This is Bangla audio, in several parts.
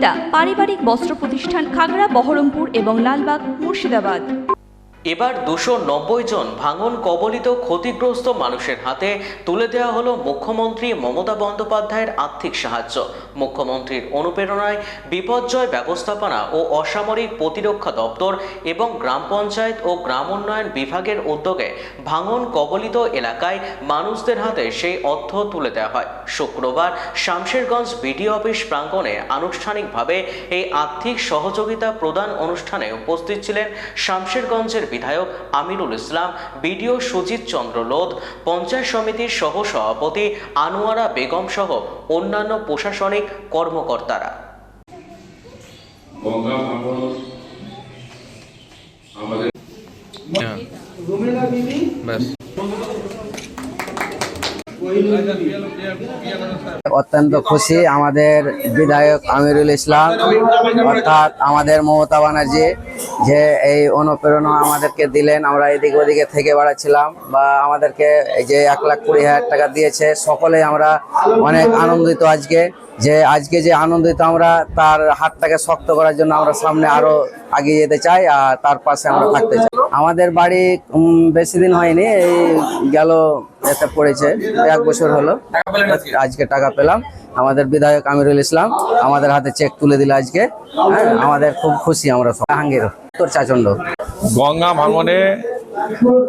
সুনিতা পারিবারিক বস্ত্র প্রতিষ্ঠান, খাগড়া, বহরমপুর এবং লালবাগ, মুর্শিদাবাদ। এবার 290 জন ভাঙন কবলিত ক্ষতিগ্রস্ত মানুষের হাতে তুলে দেওয়া হলো মুখ্যমন্ত্রী মমতা বন্দ্যোপাধ্যায়ের আর্থিক সাহায্য। মুখ্যমন্ত্রীর অনুপ্রেরণায় বিপর্যয় ব্যবস্থাপনা ও অসামরিক প্রতিরক্ষা দপ্তর এবং গ্রাম পঞ্চায়েত ও গ্রাম উন্নয়ন বিভাগের উদ্যোগে ভাঙন কবলিত এলাকায় মানুষদের হাতে সেই অর্থ তুলে দেওয়া হয়। শুক্রবার শামশেরগঞ্জ বিডিও অফিস প্রাঙ্গণে আনুষ্ঠানিকভাবে এই আর্থিক সহযোগিতা প্রদান অনুষ্ঠানে উপস্থিত ছিলেন শামশেরগঞ্জের বিধায়ক আমিরুল ইসলাম, বিডিও সুজিত চন্দ্র লোধ, পঞ্চায়েত সমিতির সহ সভাপতি আনোয়ারা বেগম সহ অন্যান্য প্রশাসনিক কর্মকর্তারা। অত্যন্ত খুশি আমাদের বিধায়ক আমিরুল ইসলাম অর্থাৎ আমাদের মমতা ব্যানার্জি যে এই অনুপ্রেরণা আমাদেরকে দিলেন। আমরা এদিক ওদিকে থেকে বেড়াচ্ছিলাম বা আমাদেরকে এই যে 1,20,000 টাকা দিয়েছে, সকলেই আমরা অনেক আনন্দিত। আজকে যে আনন্দিত আমরা, তার হাতটাকে শক্ত করার জন্য আমরা সামনে আরো এগিয়ে যেতে চাই আর তার পাশে আমরা থাকতে চাই। আমাদের বাড়ি বেশি দিন হয়নি, এই গেল এতে পড়েছে 1 বছর হলো, আজকে টাকা পেলাম। আমাদের বিধায়ক আমিরুল ইসলাম আমাদের হাতে চেক তুলে দিল আজকে। আমাদের খুব খুশি আমরা সব। জাহাঙ্গীর উত্তর চাচণ্ড। গঙ্গা ভাঙনে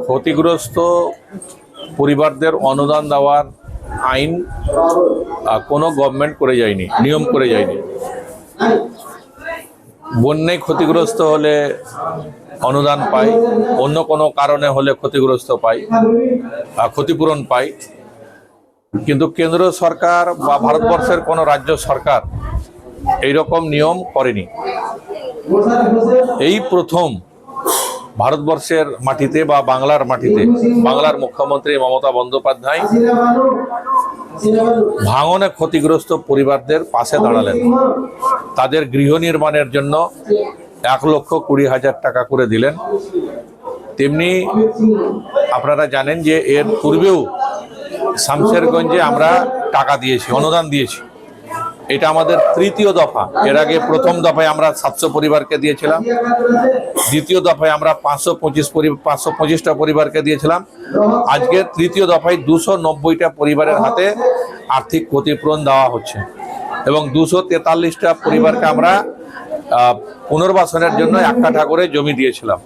ক্ষতিগ্রস্ত পরিবারদের অনুদান দেওয়ার আইন কোনো গভর্নমেন্ট করে যায়নি, নিয়ম করে যায়নি। বন্যায় ক্ষতিগ্রস্ত হলে অনুদান পায়, অন্য কোনো কারণে হলে ক্ষতিগ্রস্ত পায়, ক্ষতিপূরণ পায়। কিন্তু কেন্দ্র সরকার বা ভারতবর্ষের কোনো রাজ্য সরকার এইরকম নিয়ম করেনি। এই প্রথম ভারতবর্ষের মাটিতে বা বাংলার মাটিতে বাংলার মুখ্যমন্ত্রী মমতা বন্দ্যোপাধ্যায় ভাঙনে ক্ষতিগ্রস্ত পরিবারদের পাশে দাঁড়ালেন। তাদের গৃহ নির্মাণের জন্য 1,20,000 টাকা করে দিলেন। তেমনি আপনারা জানেন যে এর পূর্বেও শামশেরগঞ্জে আমরা টাকা দিয়েছি, অনুদান দিয়েছি। এটা আমাদের তৃতীয় দফা। এর আগে প্রথম দফায় আমরা 700 পরিবারকে দিয়েছিলাম, দ্বিতীয় দফায় আমরা 525টা পরিবারকে দিয়েছিলাম। আজকে তৃতীয় দফায় 290টা পরিবারের হাতে আর্থিক ক্ষতিপূরণ দেওয়া হচ্ছে এবং 243টা পরিবারকে আমরা পুনর্বাসনের জন্য 1 কাঠা করে জমি দিয়েছিলাম।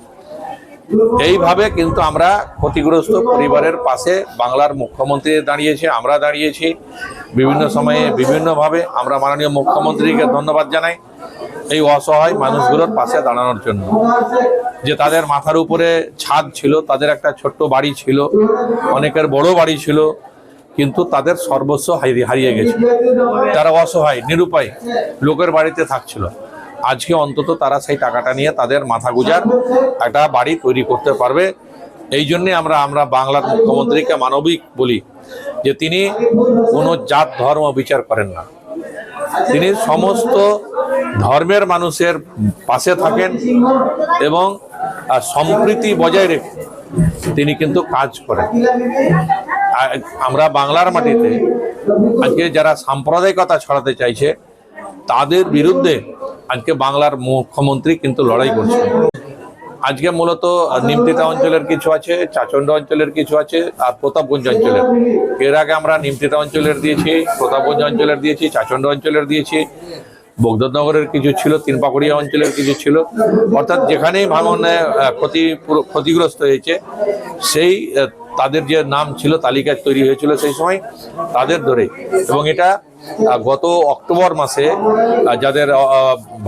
এইভাবে কিন্তু আমরা ক্ষতিগ্রস্ত পরিবারের পাশে বাংলার মুখ্যমন্ত্রী দাঁড়িয়েছে, আমরা দাঁড়িয়েছি। বিভিন্ন সময়ে বিভিন্নভাবে আমরা মাননীয় মুখ্যমন্ত্রীকে ধন্যবাদ জানাই এই অসহায় মানুষগুলোর পাশে দাঁড়ানোর জন্য। যে তাদের মাথার উপরে ছাদ ছিল, তাদের একটা ছোট্ট বাড়ি ছিল, অনেকের বড় বাড়ি ছিল, কিন্তু তাদের সর্বস্ব হারিয়ে গেছে। তারা অসহায়, নিরুপায় লোকের বাড়িতে থাকছিল। আজকে অন্তত তারা সেই টাকাটা নিয়ে তাদের মাথা গুজার একটা বাড়ি তৈরি করতে পারবে। এই জন্যে আমরা বাংলার মুখ্যমন্ত্রীকে মানবিক বলি যে তিনি কোনো জাত ধর্ম বিচার করেন না। তিনি সমস্ত ধর্মের মানুষের পাশে থাকেন এবং সম্প্রীতি বজায় রেখে তিনি কিন্তু কাজ করেন। আমরা বাংলার মাটিতে আজকে যারা সাম্প্রদায়িকতা ছড়াতে চাইছে তাদের বিরুদ্ধে আজকে বাংলার মুখ্যমন্ত্রী কিন্তু লড়াই করছে। আজকে মূলত নিমতিতা অঞ্চলের কিছু আছে, চাচণ্ড অঞ্চলের কিছু আছে আর প্রতাপগঞ্জ অঞ্চলের। এর আগে আমরা নিমতিতা অঞ্চলের দিয়েছি, প্রতাপগঞ্জ অঞ্চলের দিয়েছি, চাচণ্ড অঞ্চলের দিয়েছি, বগদনগরের কিছু ছিল, তিনপাকুড়িয়া অঞ্চলের কিছু ছিল। অর্থাৎ যেখানেই ভাঙনে ক্ষতিগ্রস্ত হয়েছে সেই তাদের যে নাম ছিল, তালিকা তৈরি হয়েছিল সেই সময়, তাদের ধরে। এবং এটা গত অক্টোবর মাসে যাদের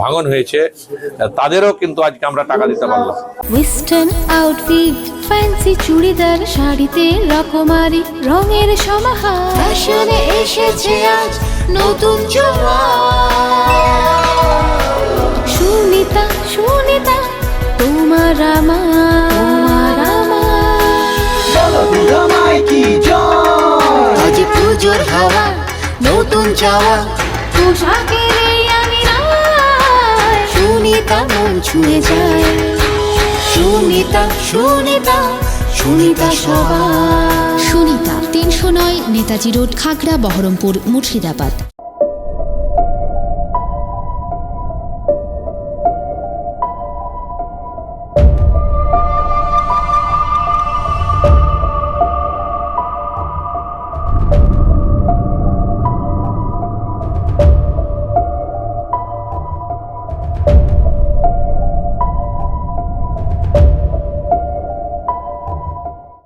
ভাঙন হয়েছে তাদেরও কিন্তু আজকে আমরা টাকা দিতে পারলাম। ওয়েস্টার্ন আউটফিট, ফ্যান্সি চুড়িদার, শাড়িতে রকমারি রঙের সমাহার, ফ্যাশনে এসেছে আজ নতুন সুনিতা, সুনিতা তোমার আমার আজ পুজোর হাওয়া, নতুন চাওয়া পোশাকের সুনিতা মন ছুঁয়ে যায়। সুনিতা, সুনিতা, সুনিতা সবার। সুনিতা 309 নেতাজি রোড, খাগড়া, বহরমপুর, মুর্শিদাবাদ।